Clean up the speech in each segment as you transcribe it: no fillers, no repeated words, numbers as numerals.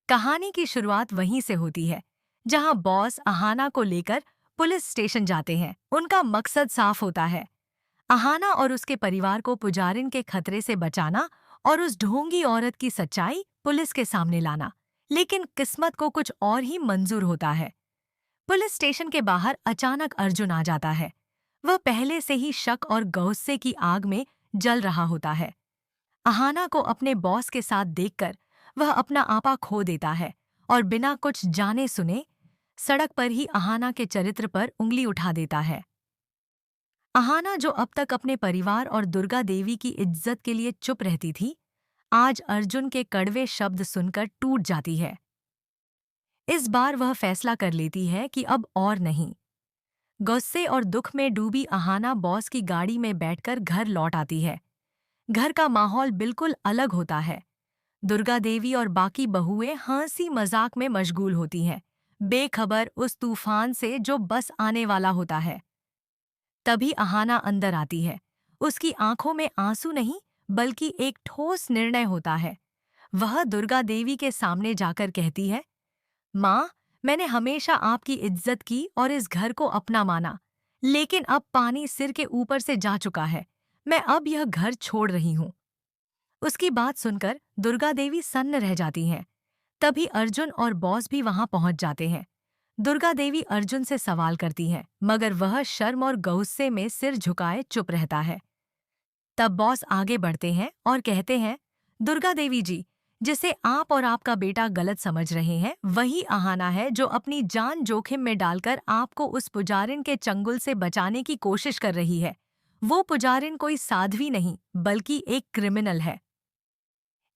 कहानी की शुरुआत वहीं से होती है जहां बॉस अहाना को लेकर पुलिस स्टेशन जाते हैं। उनका मकसद साफ होता है, अहाना और उसके परिवार को पुजारिन के खतरे से बचाना और उस ढोंगी औरत की सच्चाई पुलिस के सामने लाना। लेकिन किस्मत को कुछ और ही मंजूर होता है। पुलिस स्टेशन के बाहर अचानक अर्जुन आ जाता है। वह पहले से ही शक और गुस्से की आग में जल रहा होता है। अहाना को अपने बॉस के साथ देखकर वह अपना आपा खो देता है और बिना कुछ जाने सुने सड़क पर ही अहाना के चरित्र पर उंगली उठा देता है। अहाना, जो अब तक अपने परिवार और दुर्गा देवी की इज्जत के लिए चुप रहती थी, आज अर्जुन के कड़वे शब्द सुनकर टूट जाती है। इस बार वह फैसला कर लेती है कि अब और नहीं। गुस्से और दुख में डूबी अहाना बॉस की गाड़ी में बैठकर घर लौट आती है। घर का माहौल बिल्कुल अलग होता है। दुर्गा देवी और बाकी बहुएं हंसी मजाक में मशगूल होती हैं, बेखबर उस तूफान से जो बस आने वाला होता है। तभी अहाना अंदर आती है। उसकी आंखों में आंसू नहीं, बल्कि एक ठोस निर्णय होता है। वह दुर्गा देवी के सामने जाकर कहती है, माँ, मैंने हमेशा आपकी इज्जत की और इस घर को अपना माना, लेकिन अब पानी सिर के ऊपर से जा चुका है। मैं अब यह घर छोड़ रही हूँ। उसकी बात सुनकर दुर्गा देवी सन्न रह जाती हैं। तभी अर्जुन और बॉस भी वहां पहुंच जाते हैं। दुर्गा देवी अर्जुन से सवाल करती हैं, मगर वह शर्म और गुस्से में सिर झुकाए चुप रहता है। तब बॉस आगे बढ़ते हैं और कहते हैं, दुर्गा देवी जी, जिसे आप और आपका बेटा गलत समझ रहे हैं, वही अहाना है जो अपनी जान जोखिम में डालकर आपको उस पुजारिन के चंगुल से बचाने की कोशिश कर रही है। वो पुजारिन कोई साध्वी नहीं, बल्कि एक क्रिमिनल है।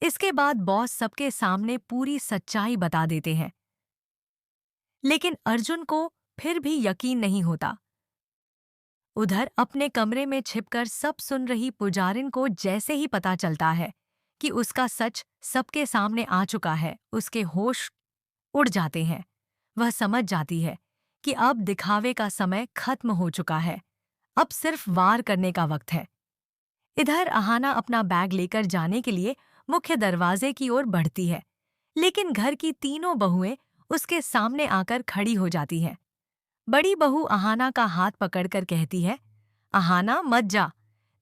इसके बाद बॉस सबके सामने पूरी सच्चाई बता देते हैं। लेकिन अर्जुन को फिर भी यकीन नहीं होता। उधर अपने कमरे में छिपकर सब सुन रही पुजारिन को जैसे ही पता चलता है कि उसका सच सबके सामने आ चुका है, उसके होश उड़ जाते हैं। वह समझ जाती है कि अब दिखावे का समय खत्म हो चुका है, अब सिर्फ वार करने का वक्त है। इधर अहाना अपना बैग लेकर जाने के लिए मुख्य दरवाजे की ओर बढ़ती है, लेकिन घर की तीनों बहुएं उसके सामने आकर खड़ी हो जाती हैं। बड़ी बहू अहाना का हाथ पकड़कर कहती है, अहाना मत जा,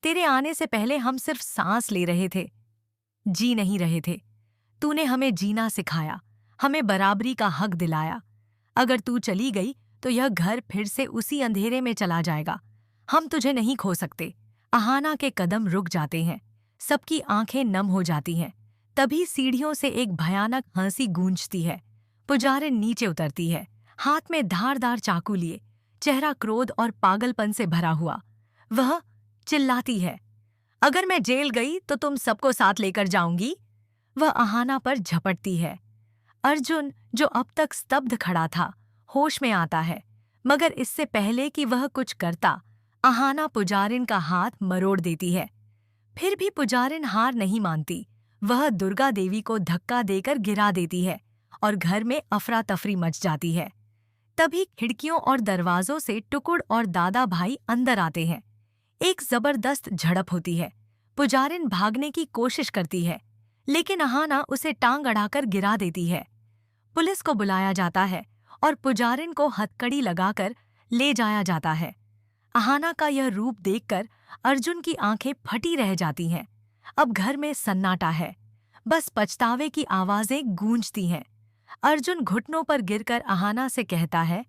तेरे आने से पहले हम सिर्फ सांस ले रहे थे, जी नहीं रहे थे। तूने हमें जीना सिखाया, हमें बराबरी का हक दिलाया। अगर तू चली गई तो यह घर फिर से उसी अंधेरे में चला जाएगा। हम तुझे नहीं खो सकते। अहाना के कदम रुक जाते हैं, सबकी आंखें नम हो जाती हैं। तभी सीढ़ियों से एक भयानक हंसी गूंजती है। पुजारिन नीचे उतरती है, हाथ में धारदार चाकू लिए, चेहरा क्रोध और पागलपन से भरा हुआ। वह चिल्लाती है, अगर मैं जेल गई तो तुम सबको साथ लेकर जाऊंगी। वह अहाना पर झपटती है। अर्जुन, जो अब तक स्तब्ध खड़ा था, होश में आता है, मगर इससे पहले कि वह कुछ करता, अहाना पुजारिन का हाथ मरोड़ देती है। फिर भी पुजारिन हार नहीं मानती। वह दुर्गा देवी को धक्का देकर गिरा देती है और घर में अफरा तफरी मच जाती है। तभी खिड़कियों और दरवाजों से टुकुड़ और दादा भाई अंदर आते हैं। एक जबरदस्त झड़प होती है। पुजारिन भागने की कोशिश करती है, लेकिन अहाना उसे टांग अड़ाकर गिरा देती है। पुलिस को बुलाया जाता है और पुजारिन को हथकड़ी लगाकर ले जाया जाता है। अहाना का यह रूप देखकर अर्जुन की आंखें फटी रह जाती हैं। अब घर में सन्नाटा है, बस पछतावे की आवाजें गूंजती हैं। अर्जुन घुटनों पर गिरकर अहाना से कहता है,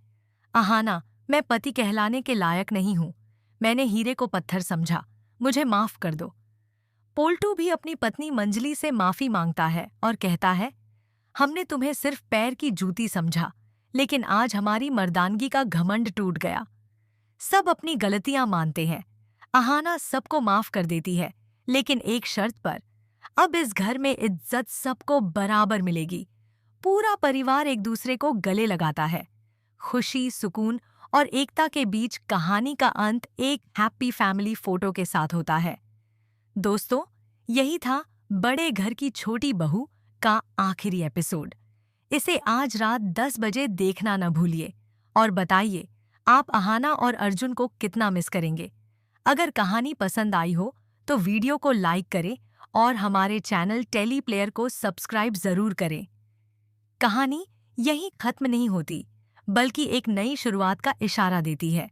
अहाना, मैं पति कहलाने के लायक नहीं हूँ। मैंने हीरे को पत्थर समझा, मुझे माफ कर दो। पोल्टू भी अपनी पत्नी मंजली से माफी मांगता है और कहता है, हमने तुम्हें सिर्फ पैर की जूती समझा, लेकिन आज हमारी मर्दानगी का घमंड टूट गया। सब अपनी गलतियां मानते हैं। अहाना सबको माफ कर देती है, लेकिन एक शर्त पर। अब इस घर में इज्जत सबको बराबर मिलेगी। पूरा परिवार एक दूसरे को गले लगाता है। खुशी, सुकून और एकता के बीच कहानी का अंत एक हैप्पी फैमिली फोटो के साथ होता है। दोस्तों, यही था बड़े घर की छोटी बहू का आखिरी एपिसोड। इसे आज रात 10 बजे देखना न भूलिए और बताइए आप अहाना और अर्जुन को कितना मिस करेंगे। अगर कहानी पसंद आई हो तो वीडियो को लाइक करें और हमारे चैनल टेली प्लेयर को सब्सक्राइब जरूर करें। कहानी यहीं खत्म नहीं होती, बल्कि एक नई शुरुआत का इशारा देती है।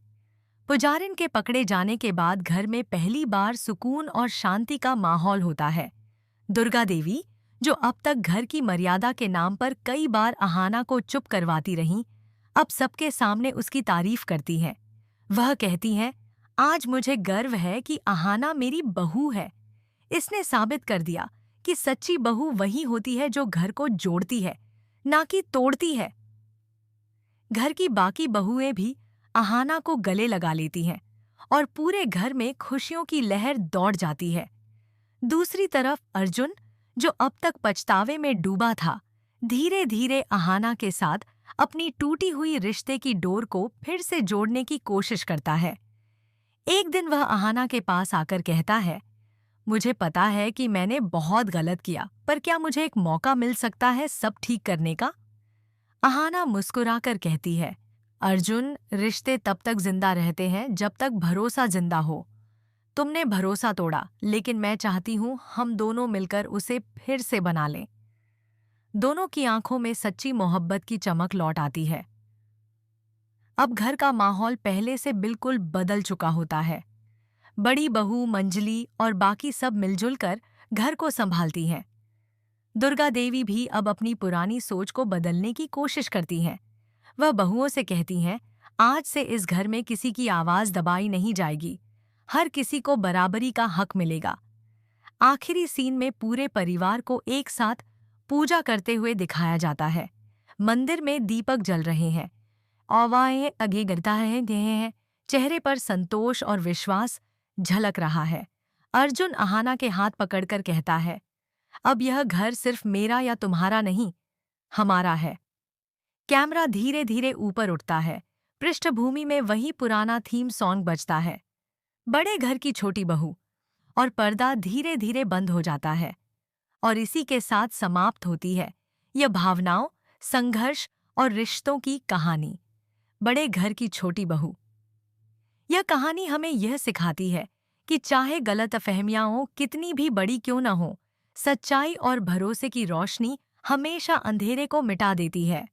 पुजारिन के पकड़े जाने के बाद घर में पहली बार सुकून और शांति का माहौल होता है। दुर्गा देवी, जो अब तक घर की मर्यादा के नाम पर कई बार अहाना को चुप करवाती रहीं, अब सबके सामने उसकी तारीफ करती हैं। वह कहती हैं, आज मुझे गर्व है कि अहाना मेरी बहू है। इसने साबित कर दिया कि सच्ची बहू वही होती है जो घर को जोड़ती है, ना कि तोड़ती है। घर की बाकी बहुएं भी अहाना को गले लगा लेती हैं और पूरे घर में खुशियों की लहर दौड़ जाती है। दूसरी तरफ अर्जुन, जो अब तक पछतावे में डूबा था, धीरे धीरे अहाना के साथ अपनी टूटी हुई रिश्ते की डोर को फिर से जोड़ने की कोशिश करता है। एक दिन वह अहाना के पास आकर कहता है, मुझे पता है कि मैंने बहुत गलत किया, पर क्या मुझे एक मौका मिल सकता है सब ठीक करने का? अहाना मुस्कुराकर कहती है, अर्जुन, रिश्ते तब तक जिंदा रहते हैं जब तक भरोसा जिंदा हो। तुमने भरोसा तोड़ा, लेकिन मैं चाहती हूं हम दोनों मिलकर उसे फिर से बना लें। दोनों की आंखों में सच्ची मोहब्बत की चमक लौट आती है। अब घर का माहौल पहले से बिल्कुल बदल चुका होता है। बड़ी बहू मंजली और बाकी सब मिलजुल कर घर को संभालती हैं। दुर्गा देवी भी अब अपनी पुरानी सोच को बदलने की कोशिश करती हैं। वह बहुओं से कहती हैं, आज से इस घर में किसी की आवाज दबाई नहीं जाएगी। हर किसी को बराबरी का हक मिलेगा। आखिरी सीन में पूरे परिवार को एक साथ पूजा करते हुए दिखाया जाता है। मंदिर में दीपक जल रहे हैं, औवाएं आगे गिरता हैं, चेहरे पर संतोष और विश्वास झलक रहा है। अर्जुन अहाना के हाथ पकड़कर कहता है, अब यह घर सिर्फ मेरा या तुम्हारा नहीं, हमारा है। कैमरा धीरे धीरे ऊपर उठता है। पृष्ठभूमि में वही पुराना थीम सॉन्ग बजता है, बड़े घर की छोटी बहू, और पर्दा धीरे धीरे बंद हो जाता है। और इसी के साथ समाप्त होती है यह भावनाओं, संघर्ष और रिश्तों की कहानी, बड़े घर की छोटी बहू। यह कहानी हमें यह सिखाती है कि चाहे गलतफहमियां हों कितनी भी बड़ी क्यों न हो, सच्चाई और भरोसे की रोशनी हमेशा अंधेरे को मिटा देती है।